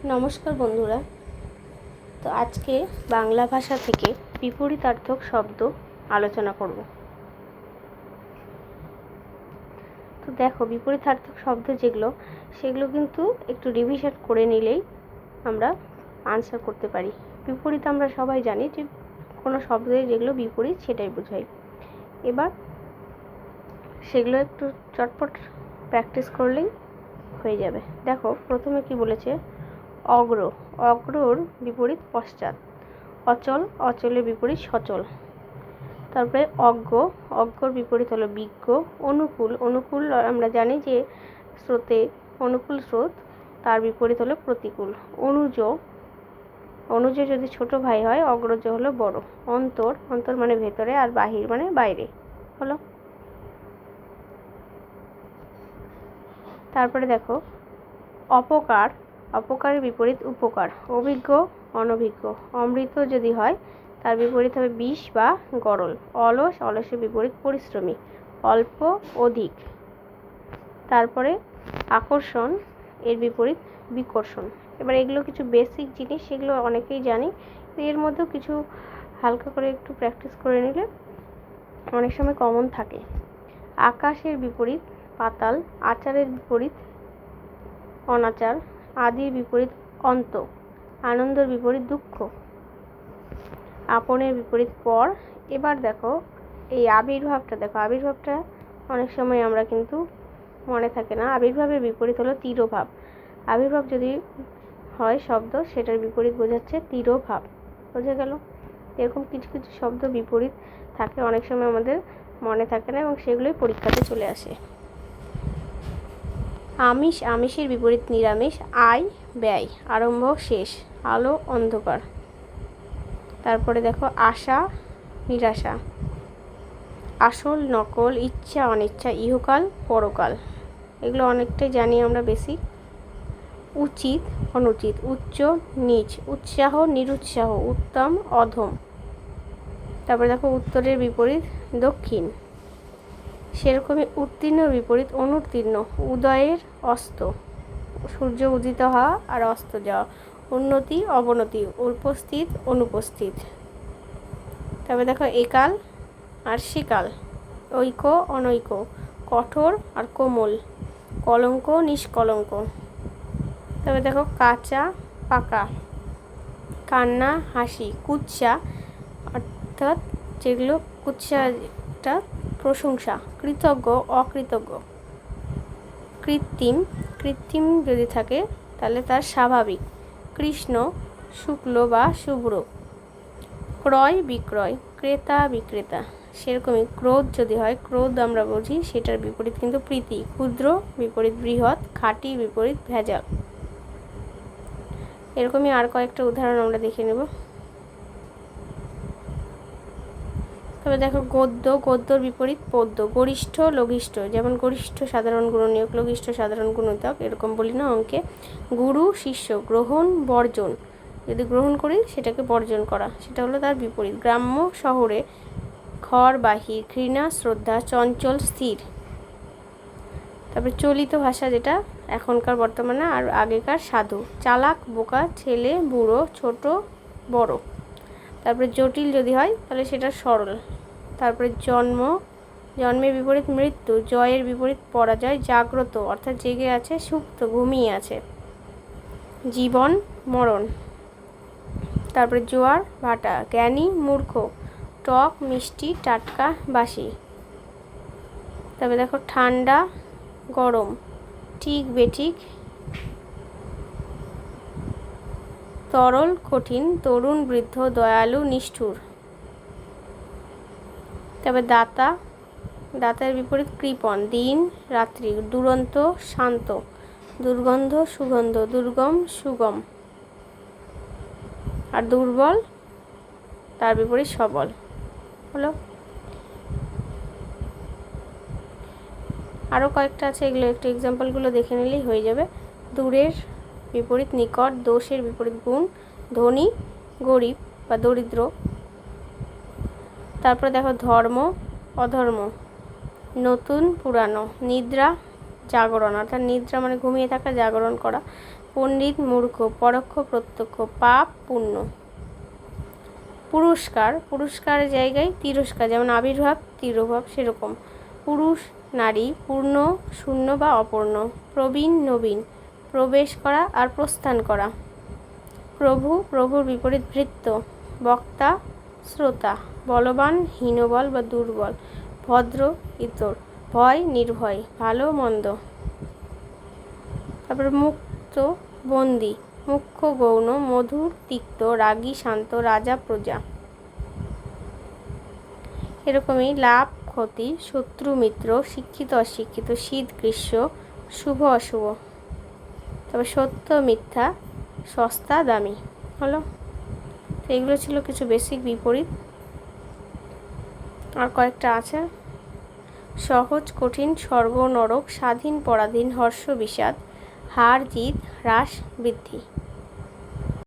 নমস্কার বন্ধুরা। তো আজকে বাংলা ভাষা থেকে বিপরীতার্থক শব্দ আলোচনা করব। তো দেখো, বিপরীতার্থক শব্দ যেগুলো সেগুলো কিন্তু একটু রিভিশন করে নিলেই আমরা আনসার করতে পারি। বিপরীত আমরা সবাই জানি যে কোনো শব্দের যেগুলো বিপরীত সেটাই বোঝায়। এবার সেগুলো একটু চটপট প্র্যাকটিস করলেই হয়ে যাবে। দেখো, প্রথমে কি বলেছে, অগ্র। অগ্রর বিপরীত পশ্চাৎ। অচল। অচলের বিপরীত সচল। তারপরে অজ্ঞ। অজ্ঞর বিপরীত হলো বিজ্ঞ। অনুকূল। অনুকূল আমরা জানি যে স্রোতে অনুকূল স্রোত, তার বিপরীত হলো প্রতিকূল। অনুজ। অনুজ যদি ছোট ভাই হয়, অগ্রজ হলো বড়। অন্তর। অন্তর মানে ভেতরে, আর বাহির মানে বাইরে হলো। তারপরে দেখো, অপকার। অপকারের বিপরীত উপকার। অভিজ্ঞ। অনভিজ্ঞ। অমৃত যদি হয় তার বিপরীত হবে বিষ বা গরল। অলস। অলসের বিপরীত পরিশ্রমী। অল্প। অধিক। তারপরে আকর্ষণ, এর বিপরীত বিকর্ষণ। এবার এগুলো কিছু বেসিক জিনিস, সেগুলো অনেকেই জানি, এর মধ্যেও কিছু হালকা করে একটু প্র্যাকটিস করে নিলে অনেক সময় কমন থাকে। আকাশের বিপরীত পাতাল। আচারের বিপরীত অনাচার। আদির বিপরীত অন্ত। আনন্দের বিপরীত দুঃখ। আপনের বিপরীত পর। এবার দেখো, এই আবির্ভাবটা দেখো, আবির্ভাবটা অনেক সময় আমরা কিন্তু মনে থাকে না। আবির্ভাবের বিপরীত হলো তিরোভাব। আবির্ভাব যদি হয় শব্দ, সেটার বিপরীত বোঝাচ্ছে তিরোভাব। বোঝা গেল? এরকম কিছু কিছু শব্দ বিপরীত থাকে, অনেক সময় আমাদের মনে থাকে না, এবং সেগুলোই পরীক্ষাতে চলে আসে। আমিষ। আমিষের বিপরীত নিরামিষ। আয়। ব্যয়। আরম্ভ। শেষ। আলো। অন্ধকার। তারপরে দেখো, আশা। নিরাশা। আসল। নকল। ইচ্ছা। অনিচ্ছা। ইহকাল। পরকাল। এগুলো অনেকটাই জানি আমরা বেসিক। উচিত। অনুচিত। উচ্চ। নীচ। উৎসাহ। নিরুৎসাহ। উত্তম। অধম। তারপরে দেখো, উত্তরের বিপরীত দক্ষিণ। সেরকমই উত্তীর্ণর বিপরীত অনুত্তীর্ণ। উদয়ের অস্ত। সূর্য উদিত হওয়া আর অস্ত যাওয়া। উন্নতি। অবনতি। উপস্থিত। অনুপস্থিত। তারপরে দেখো, একাল আর সেকাল। ঐক্য। অনৈক্য। কঠোর আর কোমল। কলঙ্ক। নিষ্কলঙ্ক। তবে দেখো, কাঁচা। পাকা। কান্না। হাসি। কুৎসা, অর্থাৎ যেগুলো কুৎসাটা প্রশংসা। কৃতজ্ঞ। অকৃতজ্ঞ। কৃত্রিম। কৃত্রিম যদি থাকে তাহলে তার স্বাভাবিক। কৃষ্ণ। শুক্ল বা শুভ্র। ক্রয়। বিক্রয়। ক্রেতা। বিক্রেতা। সেরকমই ক্রোধ যদি হয়, ক্রোধ আমরা বুঝি, সেটার বিপরীত কিন্তু প্রীতি। ক্ষুদ্র বিপরীত বৃহৎ। খাঁটি বিপরীত ভেজাল। এরকমই আর কয়েকটা উদাহরণ আমরা দেখে নেব। তবে দেখো, গদ্য। গদ্যর বিপরীত পদ্য। গরিষ্ঠ। লঘিষ্ঠ। যেমন গরিষ্ঠ সাধারণ গুণনীয়ক, লঘিষ্ঠ সাধারণ গুণিতক, এরকম বলি না অঙ্কে। গুরু। শিষ্য। গ্রহণ। বর্জন। যদি গ্রহণ করি সেটাকে বর্জন করা, সেটা হলো তার বিপরীত। গ্রাম্য। শহরে। ঘর। বাহির। ঘৃণা। শ্রদ্ধা। চঞ্চল। স্থির। তারপরে চলিত ভাষা, যেটা এখনকার বর্তমানে আর আগেকার সাধু। চালাক। বোকা। ছেলে। বুড়ো। ছোট। বড়। তারপরে জটিল যদি হয় তাহলে সেটা সরল। তারপরে জন্ম। জন্মের বিপরীত মৃত্যু। জয়ের বিপরীত পরাজয়। জাগ্রত অর্থাৎ জেগে আছে। সুপ্ত ঘুমিয়ে আছে। জীবন। মরণ। তারপরে জোয়ার। ভাটা। জ্ঞানী। মূর্খ। টক। মিষ্টি। টাটকা। বাসি। তারপরে দেখো, ঠান্ডা। গরম। ঠিক। বেঠিক। তরল। কঠিন। তরুণ। বৃদ্ধ। দয়ালু। নিষ্ঠুর। তবে দাতা। দাতার বিপরীত কৃপণ। দিন। রাত্রি। দুরন্ত। শান্ত। দুর্গন্ধ। সুগন্ধ। দুর্গম। সুগম। আর দুর্বল, তার বিপরীত সবল হলো। আরও কয়েকটা আছে, এগুলো একটু এক্সাম্পলগুলো দেখে নিলেই হয়ে যাবে। দূরের বিপরীত নিকট। দোষের বিপরীত গুণ। ধনী। গরিব বা দরিদ্র। তারপরে দেখো, ধর্ম। অধর্ম। নতুন। পুরানো। নিদ্রা। জাগরণ, অর্থাৎ নিদ্রা মানে ঘুমিয়ে থাকা, জাগরণ করা। পণ্ডিত মূর্খ, পরোক্ষ প্রত্যক্ষ, পাপ পুণ্য। পুরস্কার, পুরস্কারের জায়গায় তিরস্কার, যেমন আবির্ভাব তিরোভাব সেরকম। পুরুষ নারী, পূর্ণ শূন্য বা অপূর্ণ। প্রবীণ নবীন, প্রবেশ করা আর প্রস্থান করা। প্রভু, প্রভুর বিপরীত ভৃত্য। বক্তা শ্রোতা। বলবান হীনবল বা দুর্বল। ভদ্র ইতর। ভয় নির্ভয়, ভালো মন্দ। তারপরে মুক্ত বন্দী, মুখ্য গৌণ, মধুর তিক্ত, রাগী শান্ত, রাজা প্রজা। এরকমই লাভ ক্ষতি, শত্রু মিত্র, শিক্ষিত অশিক্ষিত, শীত গ্রীষ্ম, শুভ অশুভ। তবে সত্য মিথ্যা, সস্তা দামি। হলো, তো এগুলো ছিল কিছু বেসিক বিপরীত। আর কয়েকটা আছে। সহজ কঠিন, স্বর্গ নরক, স্বাধীন পরাধীন, হর্ষ বিষাদ, হার জিত, হ্রাস বৃদ্ধি।